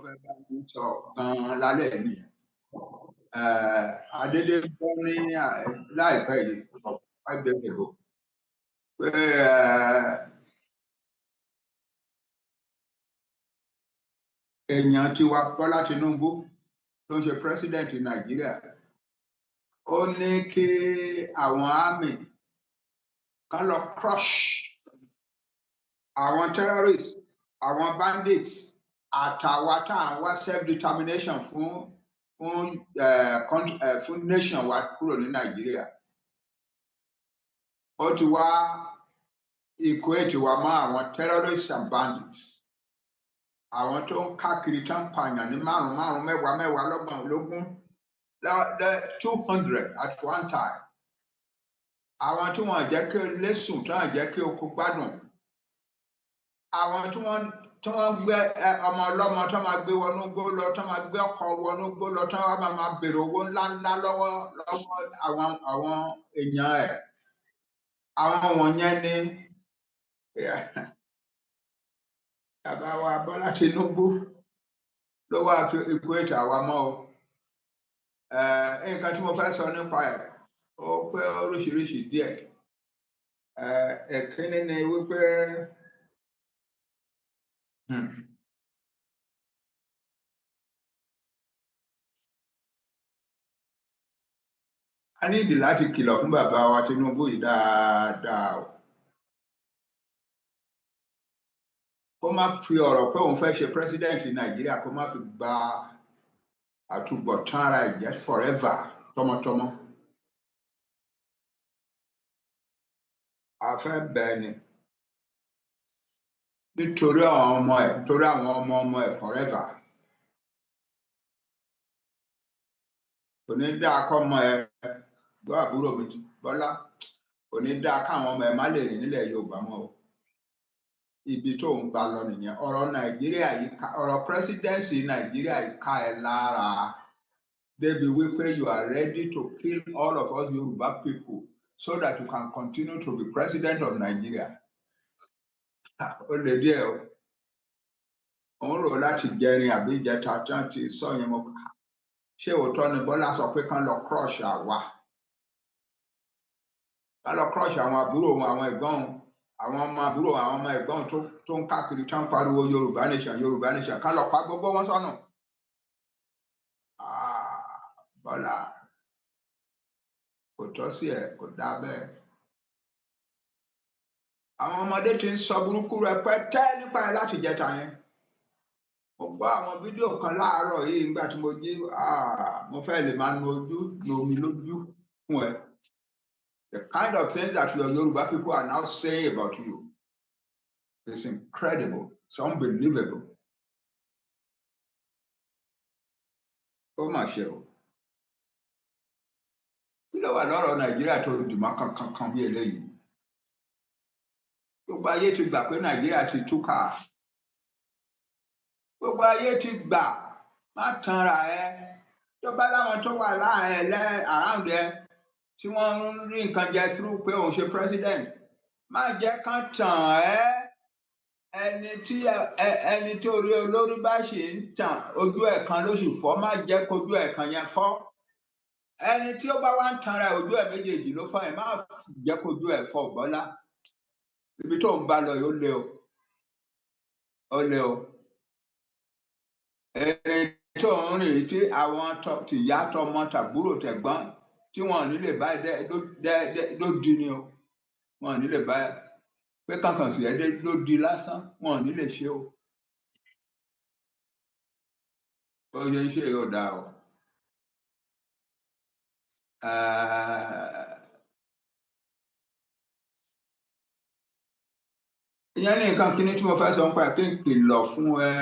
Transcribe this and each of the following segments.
fẹ́ bá mi sọ gan-an lálẹ́ nìyẹn. Adédé gbọ́ ní láìpẹ́ yìí 5 days ago pé èèyàn tiwa Bọ́lá Tinubu tó ń ṣe president Nàìjíríà ó ní kí àwọn army kán lọ crush àwọn terrorists, àwọn bandits àtàwa tá à ń wá self determination fún nation wa kúrò ní Nàìjíríà. Ó ti wá equate wa mọ́ àwọn terrorists and bandits. Àwọn tó ń káàkiri tán pààyàn ní márùn-ún mẹ́wàá lọ́gbọ̀n lógún 200 at one time. Àwọn tí wọ́n jẹ́ kí lẹ́sùn tí wọ́n jẹ́ kí oko gbádùn. Àwọn tí wọ́n gbé ọmọ ọlọ́mọ tó máa gbé wọnú gbó lọ, tó máa gbé ọkọ̀ wọnú gbó lọ, tó máa béèrè owó ńláńlá lọ́wọ́ àwọn èèyàn ẹ̀. Àwọn wọ̀nyẹn ni bàbá wa Bọ́lá Tinubu ló wá fi equate àwa mọ́ o. Nǹkan tí mo fẹ́ sọ nípa ẹ̀ ó pé oríṣiríṣi díẹ̀. Ẹ̀kíní ni wípé a nídìí láti kìlọ̀ fún bàbá wa Tinubu yìí dáadáa o. Kó má fi ọ̀rọ̀ pé òun fẹ́ ṣe president Nàìjíríà kó má fi gba àtúbọ̀tán ara ẹ̀ jẹ́ forever tọmọtọmọ. A fẹ́ bẹ́ẹ̀ ni nítorí àwọn ọmọ ẹ̀, nítorí àwọn ọmọ ẹ̀ forever. Kò ní dáa kọ́ ọmọ ẹ̀ gbọ́ àbúrò mi Bọ́lá, kò ní dáa káwọn ọmọ ẹ̀ má lè rìn nílẹ̀ Yorùbá mọ́ o. Ibi tó ń gbà lọ nìyẹn. Ọ̀rọ̀ Nàìjíríà yìí ọ̀rọ̀ presidency Nàìjíríà yìí ká ẹ lára débi wípé you are ready to kill all of us Yoruba people so that you can continue to be president of Nigeria. Ó lè díẹ̀ o. Òun rò láti jẹrin àbí ìjẹta tí wọ́n ti sọ yẹn mọ́. Ṣé òótọ́ ni Bọ́lá sọ pé kán lọ crush àwa? Kán lọ crush àwọn àbúrò wọn, àwọn ẹ̀gbọ́n wọn, àwọn ọmọ àbúrò, àwọn ọmọ ẹ̀gbọ́n tó ń káàkiri tán pariwo Yorùbá nation, kán lọ pa gbogbo wọn sọ́nà. Bọ́lá kò tọ́ sí ẹ̀, kò dá bẹ́ẹ̀. Àwọn ọmọdé ti ń sọ burúkú rẹpẹtẹ nípa ẹ̀ láti jẹta yẹn. Mo gbọ́ àwọn fídíò kan láàárọ̀ yìí nígbà tí mo jí, mo fẹ́ lè máa nu omi lójú fún ẹ. The kind of things that your Yoruba people are now saying about you is incredible. It's unbelievable. Ó mà ṣe o. Kí ló wà lọ́rọ̀ Nàìjíríà tó dìmọ́ kankan bí eléyìí? Gbogbo ayé ti gbà pé Nàìjíríà ti túkà. Gbogbo ayé ti gbà, má tanra ẹ. Tó bá láwọn tó wà around ẹ tí wọ́n ń rí nǹkan jẹ through pé òun ṣe president, má jẹ́ kán tàn ẹ́. Ẹni tí orí olórí bá ṣì ń tàn ojú ẹ̀ kan ló sì fọ́, má jẹ́ kójú ẹ̀ kan yẹn fọ́. Ẹni tí ó bá wá ń tanra ojú ẹ̀ méjèèjì ló fọ́ ẹ̀, má jẹ́ kójú ẹ̀ fọ́ Bọ́lá. Ibi tó ń bá lọ yìí ó lé o. Ó lé o. Ẹni tó ń rìn tí àwọn tìyá tọmọ tàbúrò tẹ̀gbọ́n tí wọ́n ní lè bá lódi ni o. Wọ́n ní lè bá pé kankan sí ẹdẹ lódi lásán, wọ́n ní lè ṣe o. Ó yẹ ṣe yóò dáa o. Ìyẹn ní nǹkan kíní tí mo fẹ́ sọ nípa kí n kìlọ̀ fún ẹ.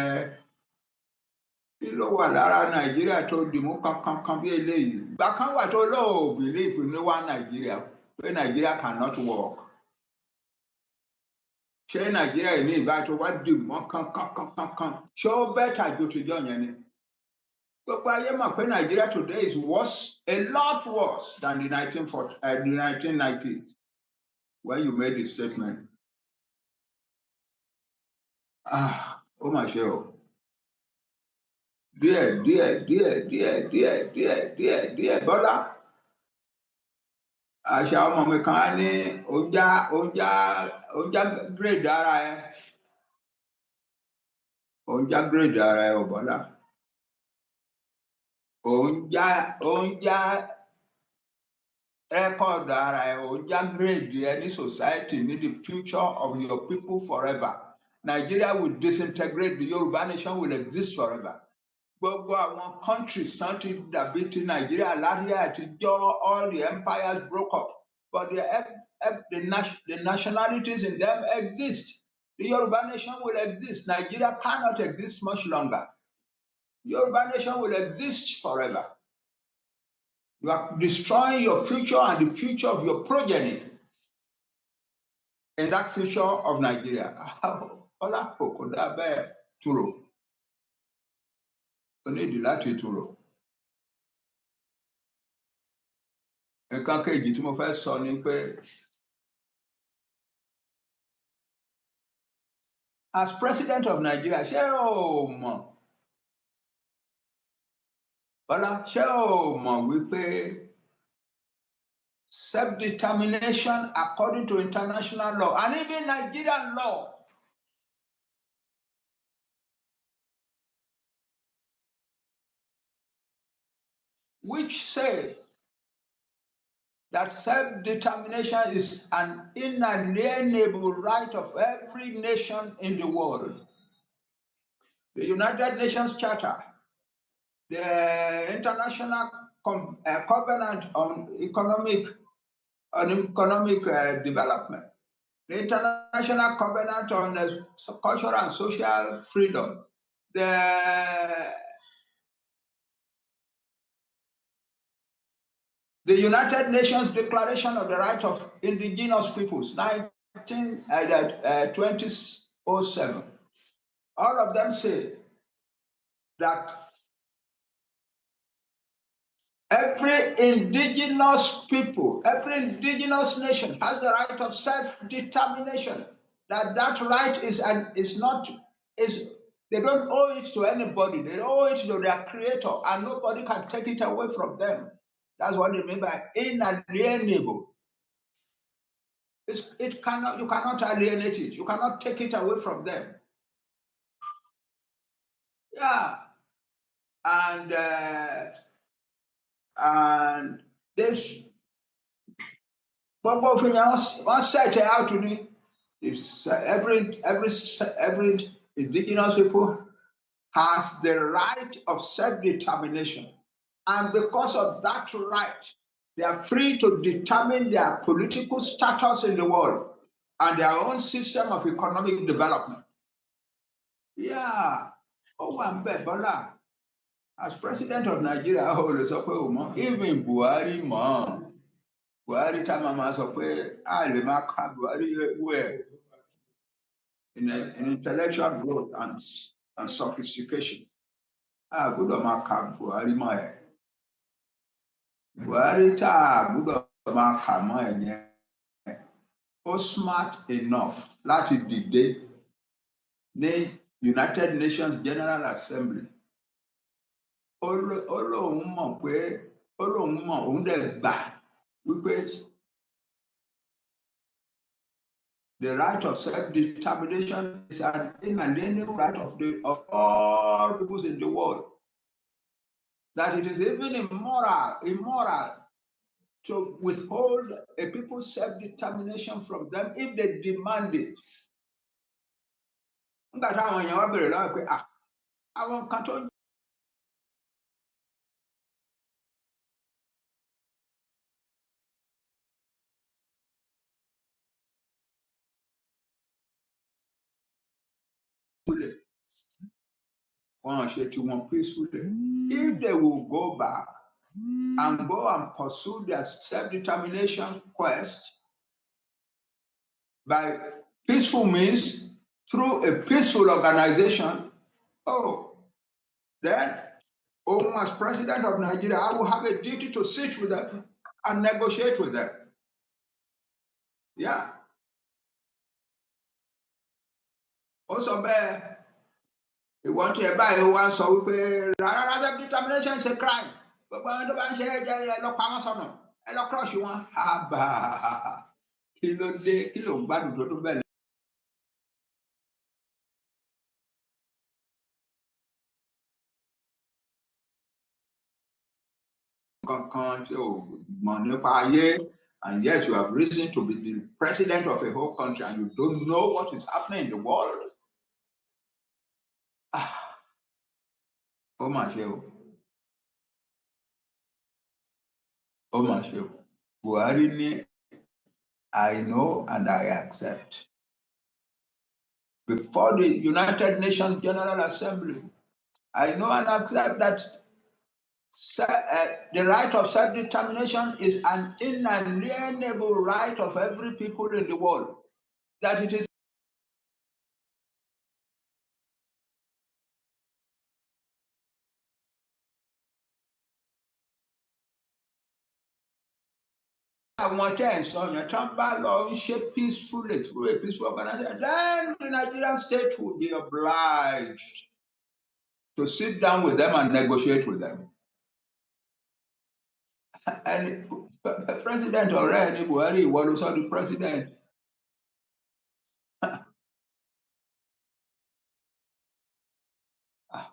Kí ló wà lára Nàìjíríà tó dìmú kankan bí eléyìí? Ìgbà kan wà tó lóò believe ní wá Nàìjíríà pé Nàìjíríà cannot work. Ṣé Nàìjíríà yìí ní ìbá tó wá dìmọ́ kankan? Ṣé ó bẹ́tà ju tijọ́ yẹn ni? Gbogbo ayé mọ̀ pé Nàìjíríà today is worse, a lot worse than the 1990s when you made the statement. Ó mà ṣe o. díẹ̀ Bọ́lá. Àṣà ọmọ mi kan á ní ó já grade ara ẹ. Ó já grade ara ẹ ò Bọ́lá. Ó já record ara ẹ, ó já grade ẹ ní society, ní the future of your people forever. Nigeria will disintegrate, the Yoruba nation will exist forever. Gbogbo àwọn countries tán ti dàbí ti Nàìjíríà láyé àtijọ́, all the empires broke up, but the nationalities in them exist. The Yoruba nation will exist. Nigeria cannot exist much longer. Yoruba nation will exist forever. You are destroying your future and the future of your progeny in that future of Nigeria. Ọlá kò dá bẹ́ẹ̀ túrò. O ní ìdí láti túrò. Nǹkan kejì tí mo fẹ́ sọ ni pé, as president of Nigeria, ṣé o mọ̀, Bọ́lá, ṣé o mọ̀ wípé self-determination according to international law and even Nigerian law which say that self-determination is an inalienable right of every nation in the world. The United Nations Charter, the International Covenant on Economic Development, the International Covenant on Cultural and Social Freedom, the United Nations Declaration of the Right of Indigenous Peoples, 2007. All of them say that every indigenous people, every indigenous nation has the right of self-determination. That right they don't owe it to anybody. They owe it to their creator, and nobody can take it away from them. That's what they mean by inalienable. You cannot alienate it. You cannot take it away from them. Yeah, and this, but one set out to me is every indigenous people has the right of self-determination, and because of that right, they are free to determine their political status in the world and their own system of economic development. Yeah. Oh, I'm bad, Bola. As president of Nigeria, I always say, even Buhari, Buhari Tamama sọ pé a lè máa ka Buhari wẹ̀ in intellectual growth and sophistication. A gbọ́dọ̀ máa ka Buhari mọ́ ẹ̀. Buhari tá a gbọ́dọ̀ máa kà mọ́ ẹ̀ yẹn. Ó smart enough láti dìde ní United Nations General Assembly. Ó lóun mọ̀ pé òun dẹ̀ gbà wípé the right of self-determination is an inalienable right of all peoples in the world. That it is even immoral to withhold a people's self-determination from them if they demand it. Nígbà táwọn èèyàn wá bèrè lọ́wọ́ pé àwọn kan tó peacefully. If they will go back and go and pursue their self-determination quest by peaceful means through a peaceful organization, then as president of Nigeria, I will have a duty to sit with them and negotiate with them. Yeah. Also, ìwọ́n tí ẹ báyìí wá sọ wípé rárá self-determination is a crime gbogbo àwọn tó bá ń ṣe ẹjẹ ẹ lọ pa wọn sọnà ẹ lọ crush wọn àbá kí ló dé kí ló ń gbádùn tó bẹ́ẹ̀. kankan tí o mọ̀ nípa ayé, and yes, you have reason to be the president of a whole country and you don't know what is happening in the world. Ó mà ṣe o. Ó mà ṣe o. Buhari ní I know and I accept. Before the United Nations General Assembly, I know and accept that the right of self-determination is an inalienable right of every people in the world. That it is àwọn tẹ́ ẹ̀ sọ yẹn tán bá lọ ń ṣe peacefully through a peaceful organization, then the Nigerian state will be obliged to sit down with them and negotiate with them. And President ọ̀rẹ́ ní Buhari ìwọ ló sọ di president.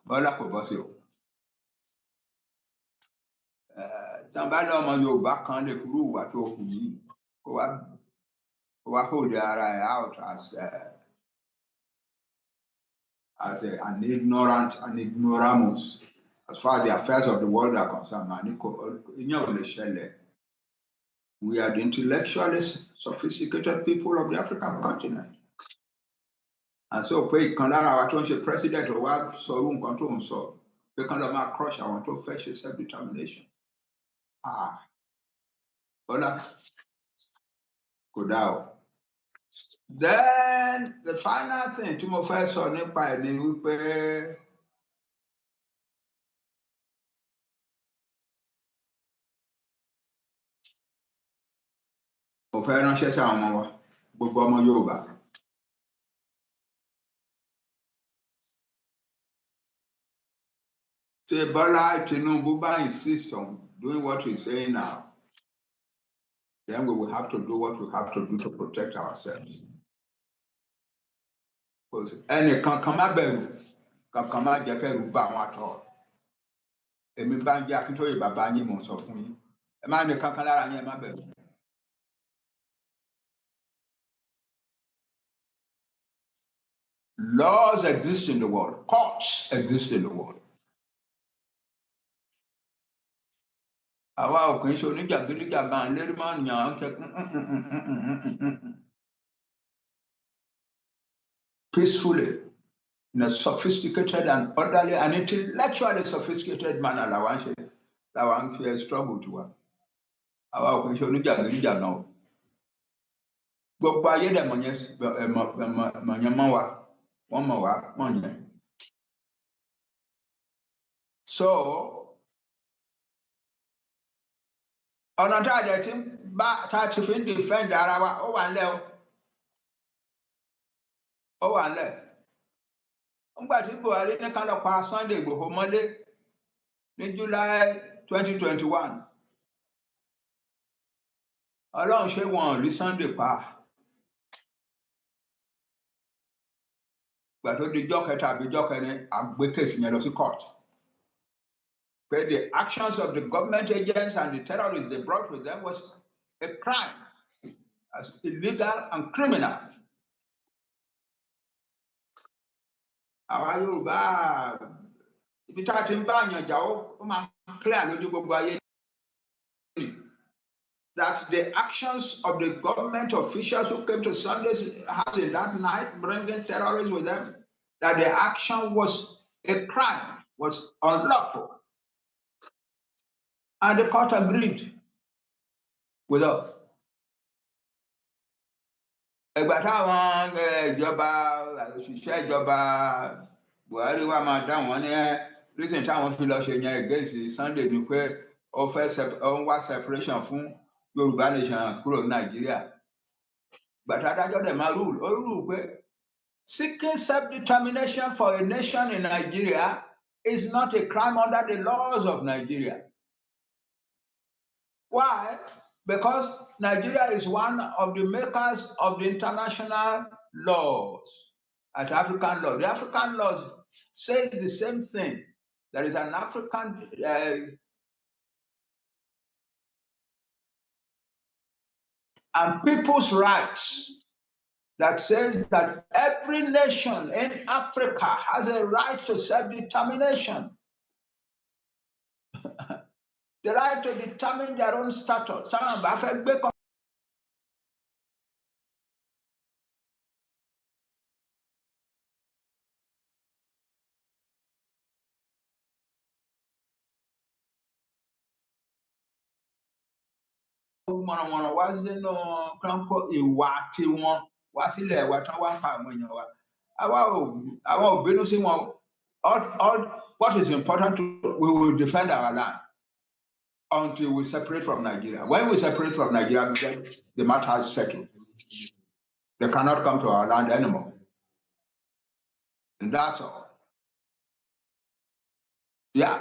Bọ́lá kò bọ́ sí o. Tán bá ní ọmọ Yorùbá kan lè kúrú ìwà tó kù yìí kó wá hold ara ẹ̀ out as an ignoramus as far as the affairs of the world are concerned. We are the intellectually sophisticated people of the African continent. And so pé ìkan lára wa tó ń ṣe president ò wá sọ irú nǹkan tó ń sọ pé kán lọ máa crush àwọn tó fẹ́ ṣe self-determination. Bọ́lá kò dá o. Then the final thing tí mo fẹ́ sọ nípa ẹ̀ ni wípé mo fẹ́ ránṣẹ́ sí àwọn ọmọ wa gbogbo ọmọ Yorùbá. Tí Bọ́lá Tinubu bá insist on doing what he's saying now, then we will have to do what we have to do to protect ourselves. Ẹnì kankan má bẹ̀rù kankan má jẹ́ kẹ́rù bá àwọn àtọ̀. Èmi bá ń jẹ́ Akíntóyè bàbá yín mò ń sọ fún yín. Ẹ má ní kankan lára yín ẹ má bẹ̀rù. Laws exist in the world. Courts exist in the world. Àwa ò kì í ṣe oníjàgídíjàgan lérí máa ń yàn án kẹ́ peacefully, in a sophisticated and orderly and intellectually sophisticated manner làwa ń fi struggle to wa. Àwa ò kì í ṣe oníjàgídíjàgan o. Gbogbo ayé dẹ̀ mọ̀ yẹn mọ́ wa, wọ́n mọ̀ wá mọ̀ yẹn. So, ọ̀nà tá a dẹ̀ ti fi ń defend ara wa ó wà ńlẹ̀ o. Ó wà ńlẹ̀. Nígbà tí Buhari ní ká lọ pa Sunday Igboho mọ́lé ní July 2021, Ọlọ́run ṣé wọn rí Sunday pa. Gbà tó di jọ́ kẹta àbí jọ́ kẹrin àgbé case yẹn lọ sí court. But the actions of the government agents and the terrorists they brought with them was a crime, as illegal and criminal. Àwa Yorùbá ibi tá a ti ń bá àyàn jà ó máa clear lójú gbogbo ayé that the actions of the government officials who came to Sunday's house in that night bringing terrorists with them, that the action was a crime, was unlawful. And the court agreed with us. Ẹgbà táwọn òṣìṣẹ́ ìjọba Buhari wa máa dá wọn ní reason táwọn fi lọ ṣe yẹn against Sunday ni pé ó ń wá separation fún Yorùbá nation kúrò ní Nàìjíríà. Gbàtà adájọ́ dẹ̀ máa rule pé Seeking self-determination for a nation in Nigeria is not a crime under the laws of Nigeria. Why? Because Nigeria is one of the makers of the international laws, at African law. The African laws say the same thing. There is an African and people's rights that says that every nation in Africa has a right to self-determination. The right to determine their own status. What is important to, we will defend our land until we separate from Nigeria. When we separate from Nigeria, the matter is settled. They cannot come to our land anymore. And that's all. Yeah.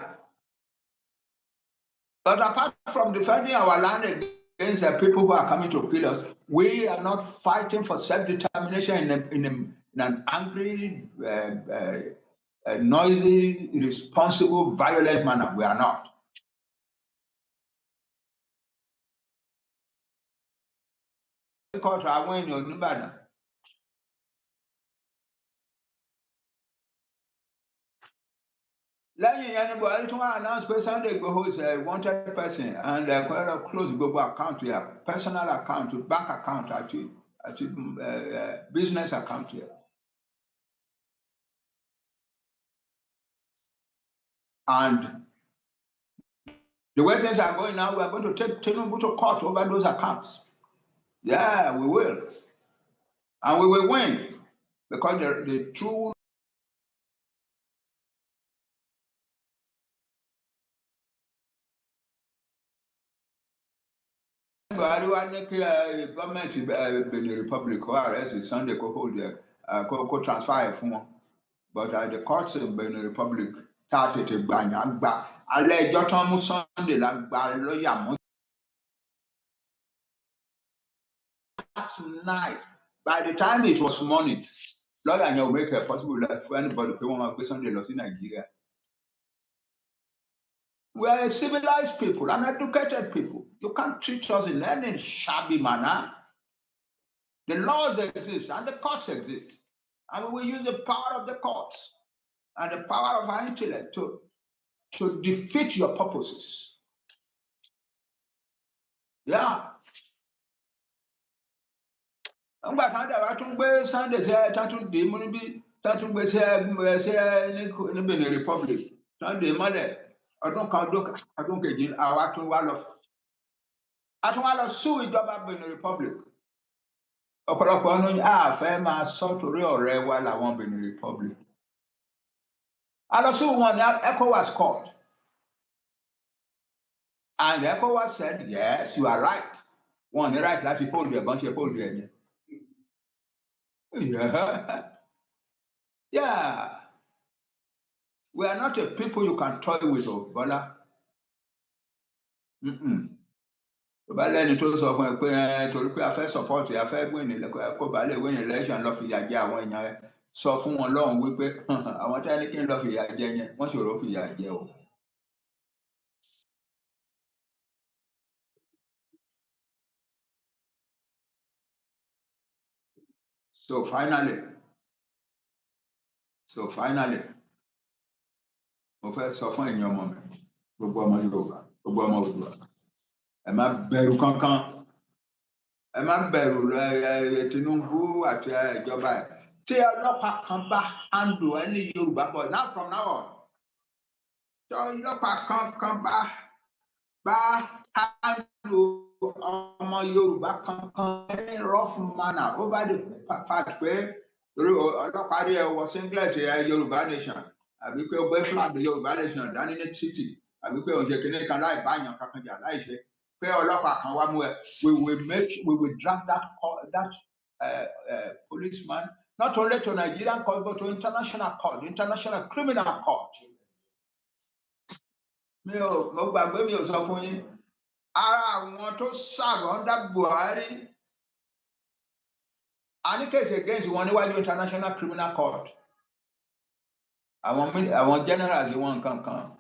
But apart from defending our land against the people who are coming to kill us, we are not fighting for self-determination in an angry, noisy, irresponsible, violent manner. We are not. Lẹ́yìn yẹn ni Buhari tún wá announce pé Sunday Igboho is a wanted person and close gbogbo account here, personal account, bank account àti business account here. And the way things are going now, we are going to take Tinubu to court over those accounts. Yeah, we will. And we will win because the true government Benin Republic or arrest Sunday go hold there, go transfer from one. But the courts in Benin Republic started to ban Agba. Alẹ́ ẹjọ́ tán mú Sunday la gba lọ́ọ̀yà mọ́. That night, by the time it was morning, lawyer will make it possible for anybody to want to Sunday loss in Nigeria. We are a civilized people, an educated people. You can't treat us in any shabby manner. The laws exist and the courts exist. And we will use the power of the courts and the power of our intellect to defeat your purposes. Yeah. Nígbà kan dẹ̀ wá tún gbé Sunday ṣe tán tún dé mú níbí tán tún gbé ṣe ní Benin Republic tán dé mọ́lẹ̀ ọdún kan ọdún kejì àwa tún wá lọ sue ìjọba Benin Republic. Ọ̀pọ̀lọpọ̀ ọdún àfẹ́ máa sọ torí ọ̀rẹ́ wa làwọn Benin Republic. A lọ sue wọn ní ECOWAS court. And ECOWAS said, yes, you are right. Wọ́n ní right láti hold ẹ̀ bọ́n ṣe hold ẹ̀ yẹn. Yeah. Yeah. We are not a people you can toy with, Bola. Bá lẹ́ni tó sọ fún ẹ pé torí pé a fẹ́ support a fẹ́ kó bá lè win election lọ fìyà jẹ àwọn èèyàn ẹ sọ fún wọn lọ́hùn wípé àwọn tí wọ́n ní kí n lọ fìyà jẹ yẹn wọ́n ṣòro fìyà jẹ o. So finally, mo fẹ́ sọ fún ẹ̀yin ọmọ mi, gbogbo ọmọ Yorùbá, gbogbo ọmọ Oòduà, ẹ má bẹ̀rù kankan, ẹ má bẹ̀rù Tinubu àti ìjọba ẹ̀. Tí ọlọ́pàá kan bá handle ẹni Yorùbá bọ̀ now from now on, tí ọlọ́pàá kan bá handle ọmọ Yorùbá kankan ní rough manner over the fact pé ọlọ́pàá rí ẹ wọ singlet Yorùbá nation àbí pé ó gbé flag Yorùbá nation dání ní títì àbí pé òun ṣe kìnìún kan láì báyàn kankan jà láì ṣe pé ọlọ́pàá kan wá mú ẹ we will drag that policeman not only to Nigerian court, but to international court, international criminal court. Mo gbàgbé mi ò sọ fún yín. Ara àwọn tó serve under Buhari, a ní case against wọn níwájú international criminal court. Àwọn generals wọn kankan.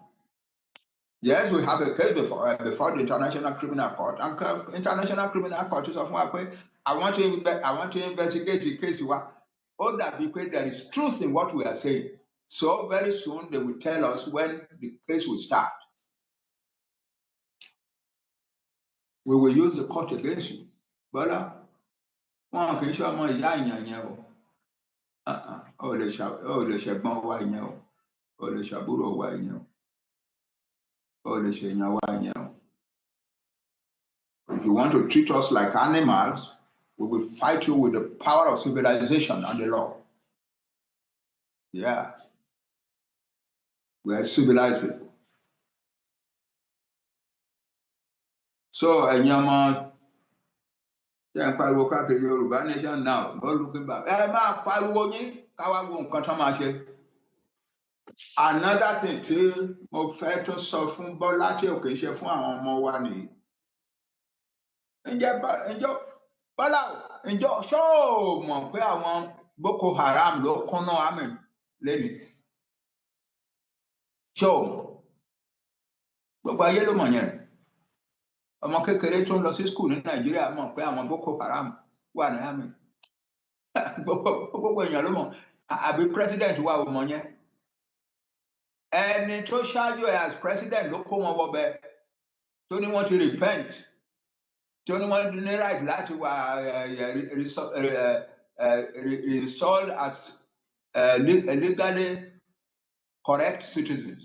Yes, we have a case before the International Criminal Court. And International Criminal Court is of I want to investigate the case. All that because there is truth in what we are saying. So very soon they will tell us when the case will start. We will use the court against you. But one can show my young. Oh, the Shabon Wine, oh, the Shaburo Wine, oh, the Shenya Wine. If you want to treat us like animals, we will fight you with the power of civilization and the law. Yeah. We are civilized people. So, Enyama, Yoruba nation now, no looking back. Another thing, too, mo fẹ́ tún sọ fún Bọ́lá tí ò kì í ṣe fún àwọn ọmọ wa nìyí. Ǹjọ́ Bọ́lá o, ǹjọ́ ṣó o mọ̀ pé àwọn Boko Haram ló kúnná àmì lẹ́nu? Ṣó o mọ̀? Gbogbo ayé ló mọ̀ yẹn. Ọmọ kékeré tó ń lọ sí school ní Nàìjíríà mọ̀ pé àwọn Boko Haram wà ní àmì. Gbogbo èèyàn ló mọ̀. Àbí president wa ò mọ̀ yẹn. Ẹni tó ṣáájú ẹ̀ as president ló kó wọn wọbẹ̀ tó ní wọ́n ti repent. Tó ní wọ́n ní right láti wà restored as legally correct citizens.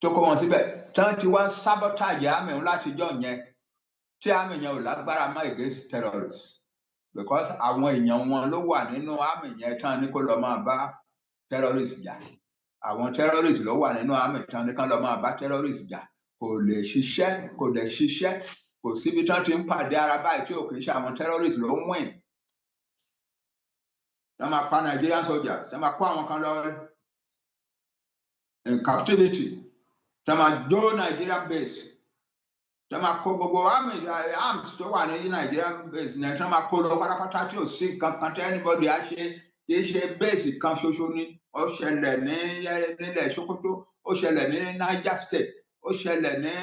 Tó kó wọn síbẹ̀ tán ti wá sabotage àmì láti jọ yẹn tí àmì yẹn ò lágbára mọ́ against terrorists because àwọn èèyàn wọn ló wà nínú àmì yẹn tán ní kó lọ máa bá terrorists jà. Àwọn terrorists ló wà nínú àmì tán ní kán lọ máa bá terrorists jà. Kò lè ṣiṣẹ́, kò lè ṣiṣẹ́, kò síbi tán ti ń pàdé ara báyìí tí ò kì í ṣe àwọn terrorists ló ń win. Wọ́n máa pa Nigerian soldiers, wọ́n máa kó àwọn kan lọ in captivity, wọ́n máa jó Nigerian base, wọ́n máa kó gbogbo arms tó wà ní Nigerian base, wọ́n máa kó lọ pátápátá tí ò sí kankan tí anybody á ṣe, kì í ṣe base kan ṣoṣo ni. Ó ṣẹlẹ̀ nílẹ̀ Sokoto, ó ṣẹlẹ̀ ní Niger State, ó ṣẹlẹ̀ ní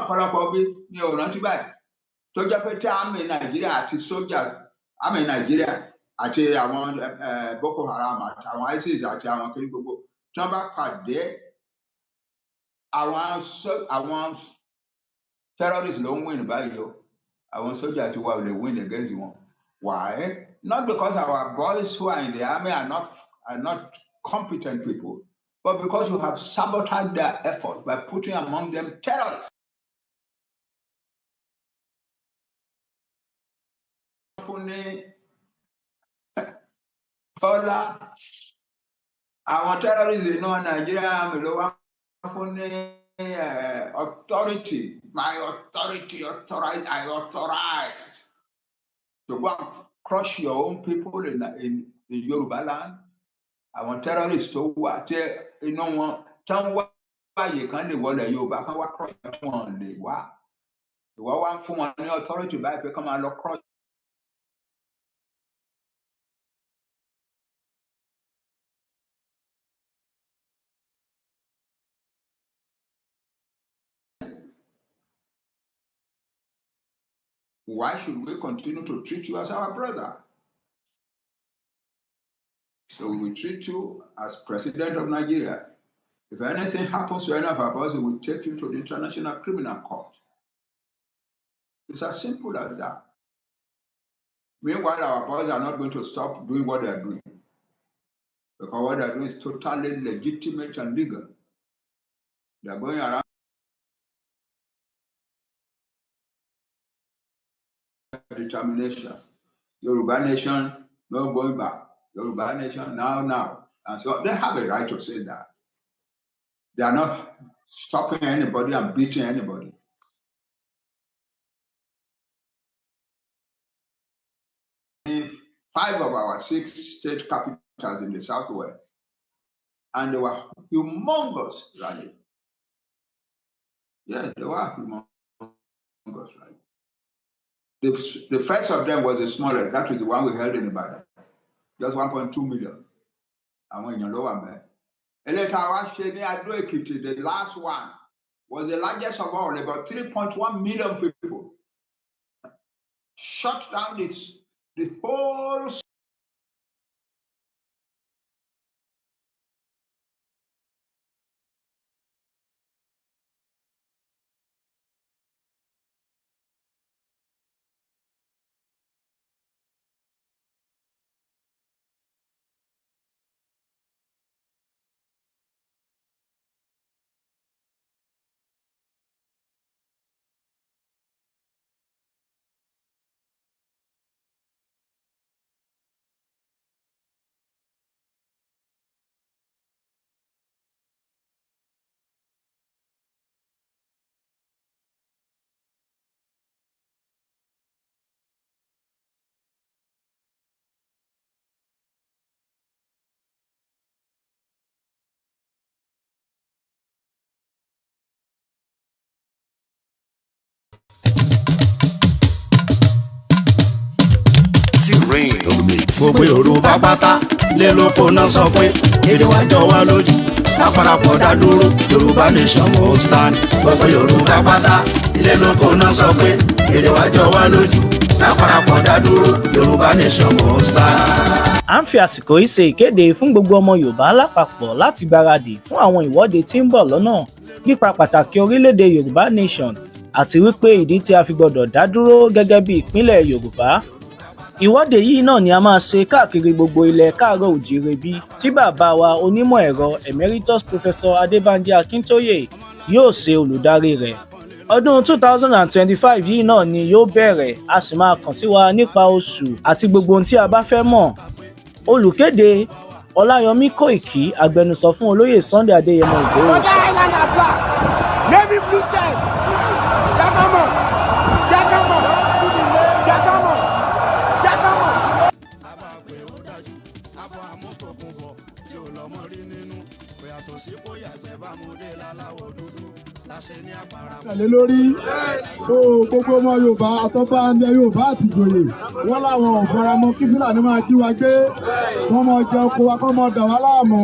ọ̀pọ̀lọpọ̀ bí mi ò rántí báyìí tó jẹ́ pé tí àmì Nàìjíríà àti sójà àmì Nàìjíríà àti àwọn Boko Haram àti àwọn ISIS àti àwọn kiri gbogbo tí wọ́n bá pàdé àwọn terrorists ló ń win báyìí o. Àwọn sójà ti wà ò lè win against wọn. Why? Not because our boys who are in the army are not competent people, but because you have sabotaged their effort by putting among them terrorists. Our terrorists in Nigeria ló wá fún ní authority. My authority, I authorize to go and crush your own people in Yoruba land. Àwọn terrorists tó wà tí iná wọn tán wá báyìí kan lè wọlé Yorùbá kan wá crush wọn lè wá. Ìwọ wá ń fún wọn ní authority báyìí pé kán máa lọ crush. Why should we continue to treat you as our brother? So we will treat you as president of Nigeria. If anything happens to any of our boys, we will take you to the International Criminal Court. It's as simple as that. Meanwhile, our boys are not going to stop doing what they are doing, because what they are doing is totally legitimate and legal. They are going around determination. Yoruba nation, no going back. Yoruba nation, now. And so they have a right to say that. They are not stopping anybody and beating anybody. 5 of our 6 state capitals in the southwest, and they were humongous rally. Yeah, they were humongous rally. The first of them was the smallest. That was the one we held in Ibadan, just 1.2 million. And when you know what, the last one was the largest of all, about 3.1 million people. Shut down the whole. Gbogbo Yorùbá pátá lé lóko náà sọ pé èdè wa jọ wá lójú lápárapọ̀ dá dúró Yorùbá nation must stand. Gbogbo Yorùbá pátá lé lóko náà sọ pé èdè wa jọ wá lójú lápárapọ̀ dá dúró Yorùbá nation must stand. À ń fi àsìkò yìí ṣe ìkéde fún gbogbo ọmọ Yorùbá lápapọ̀ láti gbáradì fún àwọn ìwọ́de tí ń bọ̀ lọ́nà nípa pàtàkì orílẹ̀-èdè Yorùbá nation àti wípé ìdí tí a fi gbọdọ̀ dá dúró gẹ́gẹ́ bí ìpínlẹ̀ Yorùbá. Ìwọ́de yìí náà ni a máa ṣe káàkiri gbogbo ilẹ̀ káàárọ̀ òjíire bí tí bàbá wa onímọ̀ ẹ̀rọ emeritus professor Adébánjí Akíntóyè yóò ṣe olùdarí rẹ̀. Ọdún 2025 yìí náà ni yóò bẹ̀rẹ̀, a sì máa kàn sí wa nípa oṣù àti gbogbo ohun tí a bá fẹ́ mọ̀. Olùkéde Ọláyọmí Kóìkí, agbẹnusọ fún olóyè Sunday Adéyẹmọ Ìgbòho. Tẹ̀lé lórí so gbogbo ọmọ Yorùbá àtọ́ba ilẹ̀ Yorùbá àti ìjòyè wọ́n láwọn ò faramọ́ kí Fúlàní máa jí wa gbé wọ́n máa jẹ oko wa kọ́ máa dà wá láàmú.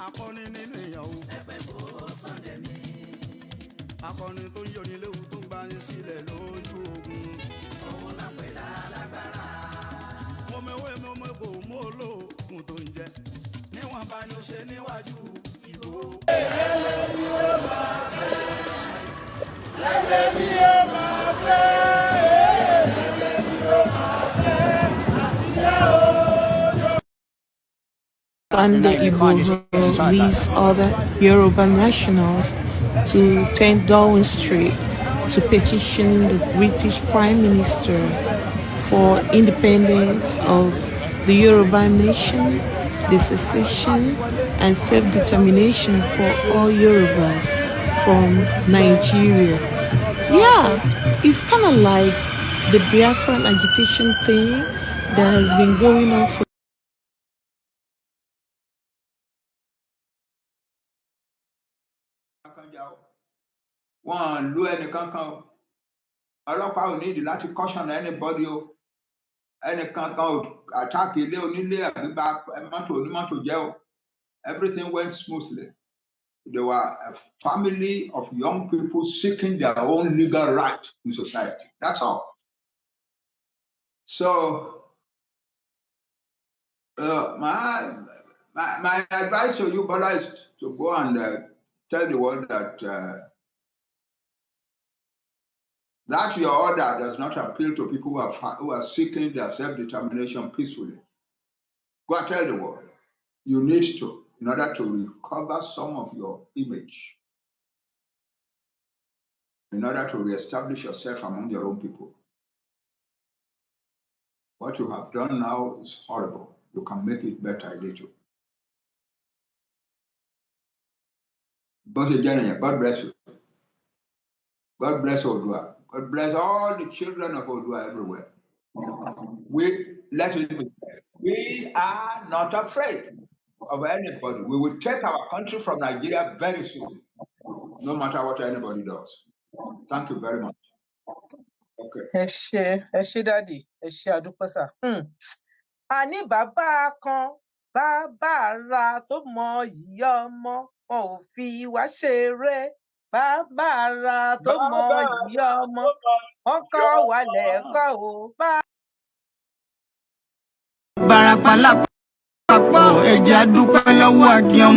Akọni nínú ìyàwó ẹgbẹ́ bò Sunday mi. Akọni tó ń yọni léwu tó ń gbani sílẹ̀ lójú ogun. Òun lápẹ̀ lálágbára. Mo mẹ́wé mo mẹ́kò mo lóògùn tó ń jẹ. Níwọ̀n bá ní o ṣe níwájú ìbò. Lẹ́lẹ́ tí ó máa fẹ́. Lẹ́lẹ́ tí ó máa fẹ́. Lẹ́lẹ́ tí ó máa fẹ́. Àtìyá o. Sunday Igboho leads other Yoruba nationals to 10 Darwin Street to petition the British Prime Minister for independence of the Yoruba nation, the secession and self-determination for all Yorubas from Nigeria. Yeah, it's kind of like the Biafran agitation thing that has been going on for wọ́n lu ẹnìkankan o, ọlọ́pàá ò ní ìdí láti caution anybody o, ẹnìkankan ò attack ilé onílé àbí bà mọ́tò onímọ́tò jẹ́ o. Everything went smoothly. They were a family of young people seeking their own legal right in society. That's all. So my advice to you, Bola, is to go and tell the world that that your order does not appeal to people who are seeking their self-determination peacefully. Go and tell the world. You need to, in order to recover some of your image, in order to reestablish yourself among your own people. What you have done now is horrible. You can make it better a little. God bless you. God bless Odua. God bless all the children of Odua everywhere. We are not afraid of anybody. We will take our country from Nigeria very soon, no matter what anybody does. Thank you very much. Okay. Ẹ ṣé dádì, ẹ ṣé àdúpẹ́ sà. Àní bàbá kan, bàbá ara tó mọ yìí ọmọ, wọn ò fi wá ṣeré. Bàbá ara tó mọ yìí ọmọ, wọn kọ́ wa lẹ́kọ̀ọ́ o. Barapa lápapọ̀ ẹ̀jẹ̀ àdúpẹ́ lọ́wọ́ Akin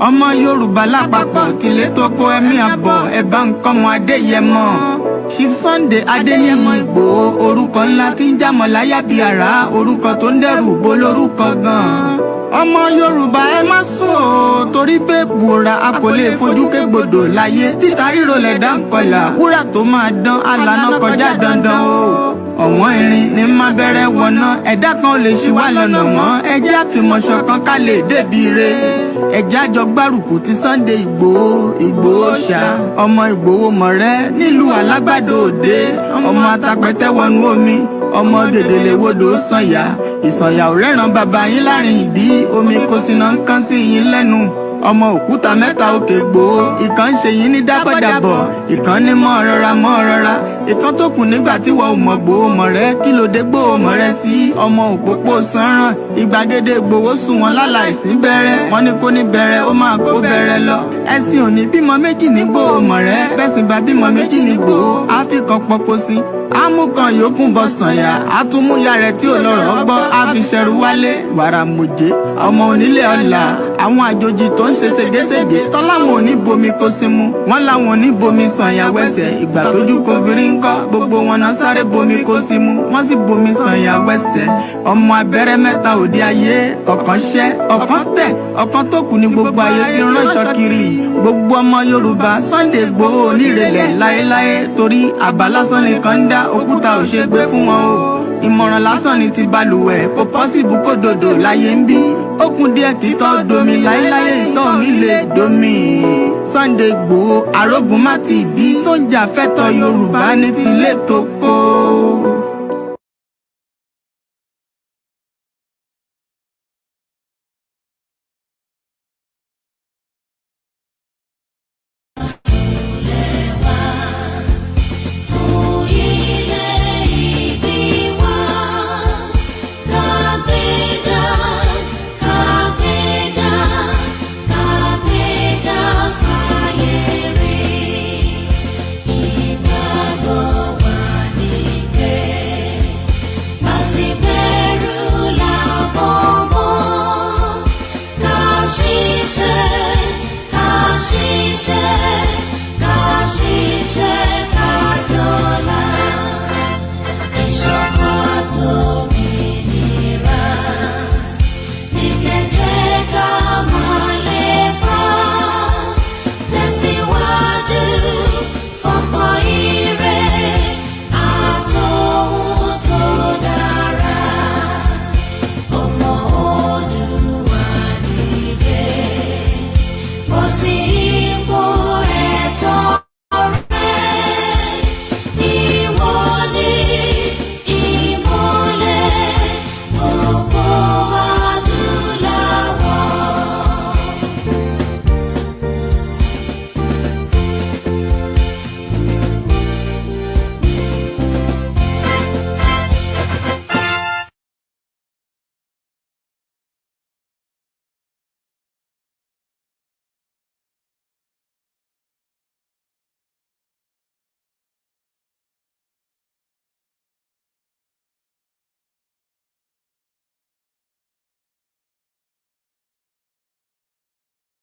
ọmọ Yorùbá lápapọ̀ tìlé tó kó ẹ̀mí àbọ̀ ẹ̀bá nǹkan mọ Adéyẹmọ. Chief Sunday Adéyẹmọ Ìgbòho orúkọ ńlá tí ń jámọ̀ láyà bí àrá orúkọ tó ń dẹrù bo lórúkọ gan-an. Ọmọ Yorùbá ẹ má sùn o torí pé bùrà a kò lè fojú kégbodò láyé títa ríro lẹ̀dá ń kọlà wúrà tó máa dán alànà kọjá dandan o. Ọ̀wọ́n irin ní má bẹ̀rẹ̀ wọ̀nà ẹ̀dá kan ò lè ṣì wá lọ́nà mọ́ ẹjẹ́ àfìmọ̀ṣọ̀ kan ká lè débi re ẹjẹ́ àjọ gbárùkù ti Sunday Ìgbòho ṣá ọmọ Ìgbòho mọ̀rẹ́ nílùú Alágbàdo Òde ọmọ atapẹ̀tẹ̀ wọnú omi ọmọ gèdèlè wodò sànyà ìsànyà ò rẹ́ràn bàbá yín láàrin ìdí omi kò sì náà ń kán sí yín lẹ́nu ọmọ òkúta mẹ́ta òkè Ìgbòho ìkan ṣe yín ní dábọ̀dàbọ̀ ìkan ní mọ́ rọra ìkan tó kù nígbà tí wọ́n ò mọ̀ Ìgbòho mọ̀rẹ́ kí ló dé Ìgbòho mọ̀rẹ́ sí ọmọ òpópó sanran ìgbàgede Ìgbòho sùn wọn láláìsí bẹ̀rẹ̀ wọn ní kó ní bẹ̀rẹ̀ ó máa kó bẹ̀rẹ̀ lọ ẹ̀sìn òní bímọ méjì ní Ìgbòho mọ̀rẹ́ bẹ́sìn bá bímọ méjì ní Ìgbòho àfikàn pọ̀pọ̀ sí amúkan yòókù bọ̀ sànyà àtúmúyà rẹ̀ tí ò lọ́rọ̀ gbọ́ àfiṣẹ́rù wálé wàrà mòjé ọmọ onílé ọ̀la àwọn àjòjì tó ń ṣe ségesège tọ́láwọn ò ní bomi kó sí mu wọ́n láwọn ò ní bomi sànyà wẹ́sẹ̀ ìgbà tójú kò fi rí ń kọ́ gbogbo wọn náà sáré bomi kó sí mu wọ́n sì bomi sànyà wẹ́sẹ̀ ọmọ abẹ́rẹ́ mẹ́ta òde ayé ọ̀kan ṣẹ́ ọ̀kan tẹ̀ ọ̀kan tó kù ní gbogbo ayé fi ránṣọ kiri gbogbo ọmọ Yorùbá Sunday Ìgbòho onírèlẹ̀ láéláé torí àbá lásán nìkan ń dá òkúta ò ṣe gbé fún wọn o ìmọ̀ràn lásán ni ti balùwẹ̀ kò pọ́sibú kó dòdò láyé ń bí ó kún díẹ̀ kí tọ́ domi láéláyé ìtọ́ mi lè domi. Sunday Ìgbòho arógun má ti dí tó ń jà fẹ́tọ̀ Yorùbá ní tilé tó kó. She